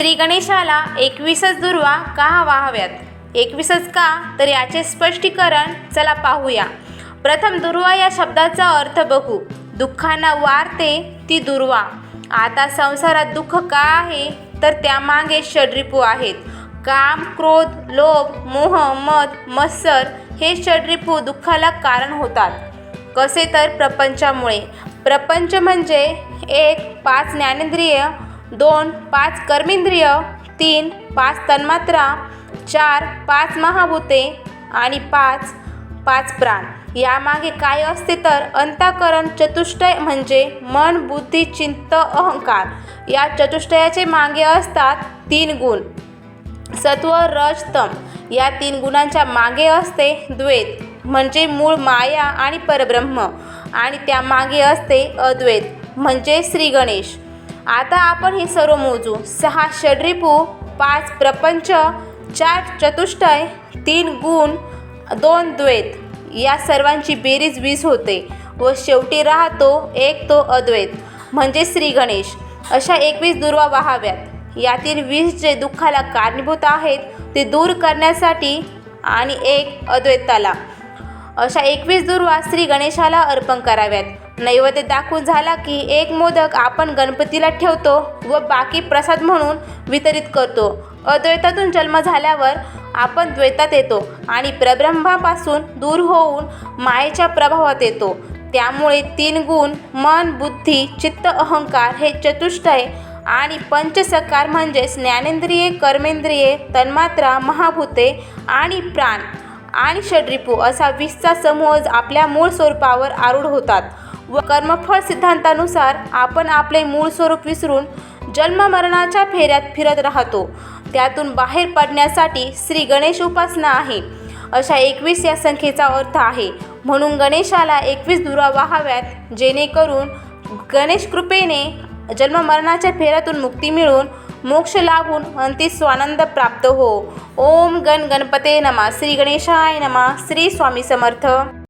श्री गणेशाला 21च दुर्वा का वाहाव्यात? 21च का? तर याचे स्पष्टीकरण चला पाहूया. प्रथम दुर्वा या शब्दाचा अर्थ बघू. दुःखांना वारते ती दुर्वा. आता संसारात दुःख का आहे? तर त्यामागे षड्रिपू आहेत. काम, क्रोध, लोभ, मोह, मद, मत्सर हे षड्रिपू दुःखाला कारण होतात. कसे? तर प्रपंचामुळे. प्रपंच म्हणजे 1. 5 ज्ञानेंद्रिय, 2. 5 कर्मेंद्रिय, 3. 5 तन्मात्रा, 4. 5 महाभूते आणि 5 प्राण. यामागे काय असते? तर अंतःकरण चतुष्टय म्हणजे मन, बुद्धी, चित्त, अहंकार. या चतुष्टयाचे मागे असतात 3 गुण, सत्व, रज, तम. या 3 गुणांच्या मागे असते द्वैत म्हणजे मूळ माया आणि परब्रह्म, आणि त्यामागे असते अद्वैत म्हणजे श्री गणेश. आता आपण हे सर्व मोजू. 6 षड्रिपू, 5 प्रपंच, 4 चतुष्टय, 3 गुण, 2 द्वैत. या सर्वांची बेरीज 20 होते व शेवटी राहतो एक, तो अद्वैत म्हणजे श्री गणेश. अशा 21 दुर्वा वाहाव्यात. यातील 20 जे दुःखाला कारणीभूत आहेत ते दूर करण्यासाठी आणि एक अद्वैताला. अशा 21 दुर्वा श्री गणेशाला अर्पण कराव्यात. नैवेद्य दाखवून झाला की एक मोदक आपण गणपतीला ठेवतो व बाकी प्रसाद म्हणून वितरित करतो. अद्वैतातून जन्म झाल्यावर आपण द्वैतात येतो आणि परब्रह्मापासून दूर होऊन मायेच्या प्रभावात येतो. त्यामुळे 3 गुण मन, बुद्धी, चित्त, अहंकार हे चतुष्टय आणि पंचसकार म्हणजेच ज्ञानेंद्रिये, कर्मेंद्रिये, तन्मात्रा, महाभूते आणि प्राण आणि षड्रिपू असा 20चा समूह आपल्या मूळ स्वरूपावर आरूढ होतात व कर्मफळ सिद्धांतानुसार आपण आपले मूळ स्वरूप विसरून जन्ममरणाच्या फेऱ्यात फिरत राहतो. त्यातून बाहेर पडण्यासाठी श्री गणेश उपासना आहे. अशा 21 या संख्येचा अर्थ आहे. म्हणून गणेशाला 21 दुर्वा वाहाव्यात, जेणेकरून गणेश कृपेने जन्ममरणाच्या फेऱ्यातून मुक्ती मिळून मोक्ष लाभून अंतिम स्वानंद प्राप्त हो. ओम गण गणपते नमः. श्री गणेशाय नमः. श्री स्वामी समर्थ.